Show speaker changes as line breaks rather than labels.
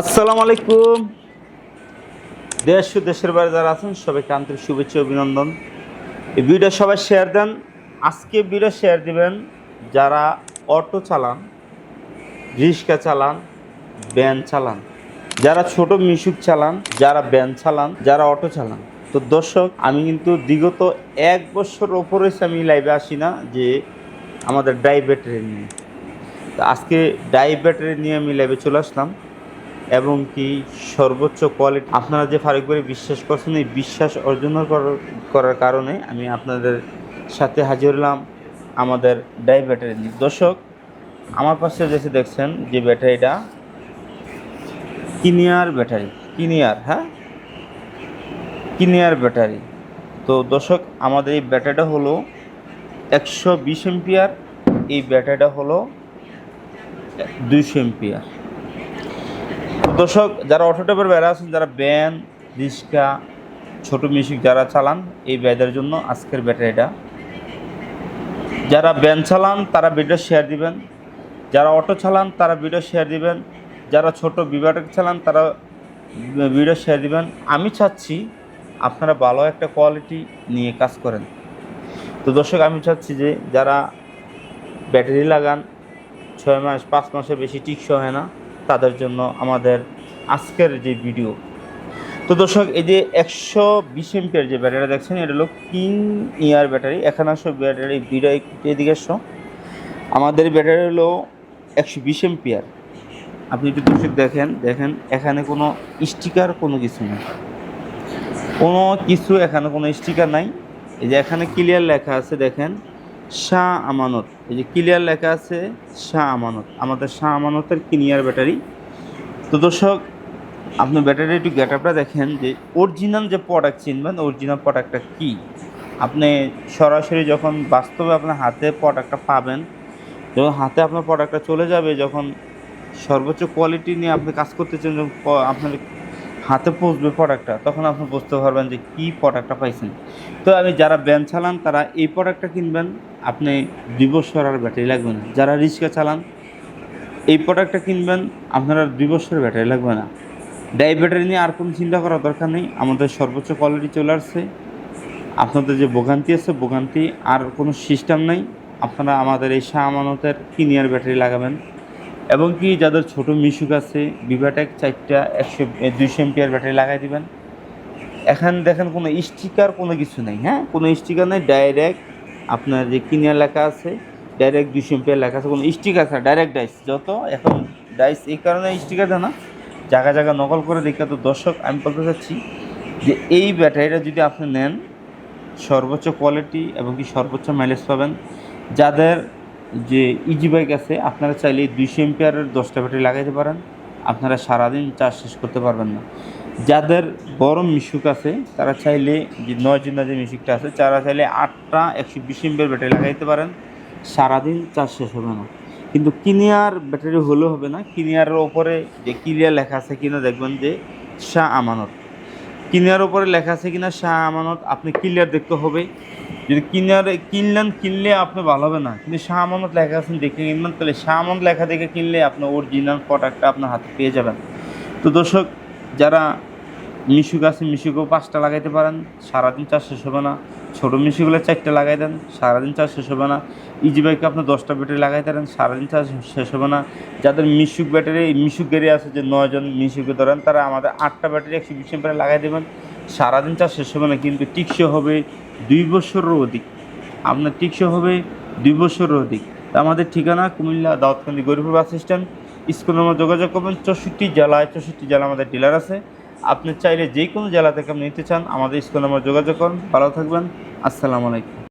আসসালামু আলাইকুম। দেশ ও দেশের বাইরে যারা আছেন সবাইকে আন্তরিক শুভেচ্ছা অভিনন্দন। এই ভিডিও সবাই শেয়ার দেন। আজকে ভিডিও শেয়ার দিবেন যারা অটো চালান, রিক্সা চালান, ভ্যান চালান, যারা ছোট মিশুক চালান, যারা ভ্যান চালান, যারা অটো চালান। তো দর্শক, আমি কিন্তু বিগত 1 বছর ওপরে আমি লাইভে আসি না যে আমাদের ব্যাটারি নিয়ে। তো আজকে ব্যাটারি নিয়ে আমি লাইভে চলে আসলাম এবং কি সর্বোচ্চ কোয়ালিটি আপনারা যে ফারুক ভাই বিশ্বাস করছেন, এই বিশ্বাস অর্জন করার কারণে আমি আপনাদের সাথে হাজির হলাম আমাদের ব্যাটারি নিয়ে। দর্শক, আমার পাশে যেসে দেখছেন যে ব্যাটারিটা কিনিয়ার ব্যাটারি, কিনিয়ার ব্যাটারি। তো দর্শক, আমাদের এই ব্যাটারিটা হলো 120 এম্পিয়ার, এই ব্যাটারিটা হলো 200 এম্পিয়ার। দর্শক, যারা অটো টাইপের বেড়া আছেন, যারা ভ্যান, রিক্সা, ছোট মিশুক যারা চালান, এই ব্যাটারির জন্য আজকের ব্যাটারিটা। যারা ভ্যান চালান তারা ভিডিও শেয়ার দিবেন, যারা অটো চালান তারা ভিডিও শেয়ার দিবেন, যারা ছোট বিভাগ চালান তারা ভিডিও শেয়ার দিবেন। আমি চাচ্ছি আপনারা ভালো একটা কোয়ালিটি নিয়ে কাজ করেন। তো দর্শক, আমি চাচ্ছি যে যারা ব্যাটারি লাগান 6 মাস 5 মাসের বেশি টিকসই হয় না, তাদের জন্য আমাদের আজকের যে ভিডিও। তো দর্শক, এই যে 120 এমপিয়ার যে ব্যাটারি দেখছেন, এটা হলো কিনিয়ার ব্যাটারি। এখানে আসো ব্যাটারি দুইটা এদিকে আসো। আমাদের ব্যাটারি হলো 120 এমপিয়ার। আপনি একটু দর্শক দেখেন এখানে কোনো স্টিকার কোনো কিছু নেই, এখানে কোনো স্টিকার নাই। এই যে এখানে ক্লিয়ার লেখা আছে, দেখেন শাহ আমানত, এই যে ক্লিয়ার লেখা আছে শাহ আমানত, আমাদের শাহ আমানতের কিনিয়ার ব্যাটারি। তো দর্শক, আপনি ব্যাটারির একটু গেটআপটা দেখেন যে অরিজিনাল যে প্রোডাক্ট চিনবেন, অরিজিনাল প্রোডাক্টটা কী। আপনি সরাসরি যখন বাস্তবে আপনার হাতে প্রোডাক্টটা পাবেন, যখন হাতে আপনার প্রোডাক্টটা চলে যাবে, যখন সর্বোচ্চ কোয়ালিটি নিয়ে আপনি কাজ করতেছেন, যখন আপনার হাতে পৌঁছবে প্রোডাক্টটা, তখন আপনি বুঝতে পারবেন যে কী প্রোডাক্টটা পাইছেন। তো আমি যারা ভ্যান চালান তারা এই প্রোডাক্টটা কিনবেন, আপনি 2 বছর আর ব্যাটারি লাগবে না। যারা রিক্সা চালান এই প্রোডাক্টটা কিনবেন, আপনারা 2 বছর ব্যাটারি লাগবে না। ব্যাটারি নিয়ে আর কোনো চিন্তা করার দরকার নেই, আমাদের সর্বোচ্চ কোয়ালিটি চলে আসছে। আপনাদের যে ভোগান্তি আছে, ভোগান্তি আর কোনো সিস্টেম নেই। আপনারা আমাদের এই শাহ আমানতের কিনিয়ার ব্যাটারি লাগাবেন। এবং কি যাদের ছোট মিশুক আছে, বিভাটেক 4টা 200 এমপিয়ার ব্যাটারি লাগাই দিবেন। এখানে দেখেন কোনো স্টিকার কোনো কিছু নেই, কোনো স্টিকার নেই। ডাইরেক্ট আপনার যে কিনিয়ার লেখা আছে, ডাইরেক্ট 200 এমপিয়ার লেখা আছে, কোনো স্টিকার আছে ডাইরেক্ট ডাইস। যত এখন ডাইস এই কারণে স্টিকার দেয় না, জায়গা নকল করে দেখে। তো দর্শক, আমি বলতে চাচ্ছি যে এই ব্যাটারিটা যদি আপনি নেন, সর্বোচ্চ কোয়ালিটি এবং কি সর্বোচ্চ মাইলেজ পাবেন। যাদের যে ইজি বাইক আছে, আপনারা চাইলে 200 এমপিয়ারের 10টা ব্যাটারি লাগাইতে পারেন, আপনারা সারাদিন চার্জ শেষ করতে পারবেন না। যাদের বড় মিশুক আছে তারা চাইলে যে 9 জিনা যে মিশুকটা আছে, তারা চাইলে 8টা 120 এমপিয়ার ব্যাটারি লাগাইতে পারেন, সারাদিন চার্জ শেষ হবে না। কিন্তু কিনিয়ার ব্যাটারি হলেও হবে না। কিনিয়ারের ওপরে যে ক্লিয়ার লেখা আছে কিনা দেখবেন যে শাহ আমানত, কিনিয়ার ওপরে লেখা আছে কিনা শাহ আমানত, আপনি ক্লিয়ার দেখতে হবে। যদি কিনলে আপনি ভালো হবে না, কিন্তু শাহ আমানত লেখা আছে দেখে কিনবেন, তাহলে শাহ আমানত লেখা দেখে কিনলে আপনি অরিজিনাল প্রোডাক্টটা আপনার হাতে পেয়ে যাবেন। তো দর্শক, যারা মিশুক আছে, মিশুকও 5টা লাগাইতে পারেন, সারাদিন চার্জ শেষ হবে না। ছোটো মিশুকগুলো 4টা লাগাই দেন, সারাদিন চার্জ শেষ হবে না। ইজি বাইকে আপনি 10টা ব্যাটারি লাগাই দেন, সারাদিন চার্জ শেষ হবে না। যাদের মিশুক গাড়ি আছে, যে 9 জন মিশুকে ধরেন, তারা আমাদের 8টা ব্যাটারি 120 এমপিয়ার লাগাই দেবেন, সারাদিন চার্জ শেষ হবে না। কিন্তু টিকসই হবে 2 বছরের অধিক, আপনার টিকসই হবে 2 বছরের অধিক। তা আমাদের ঠিকানা কুমিল্লা দাউদকান্দি গরিপুর বাস স্ট্যান্ড। স্কুলের নাম্বার যোগাযোগ করবেন। 64 জেলা আমাদের ডিলার আছে। আপনি চাইলে যে কোনো জেলা থেকে আপনি নিতে চান, আমাদের স্কুল নাম্বার যোগাযোগ করুন। ভালো থাকবেন। আসসালামু আলাইকুম।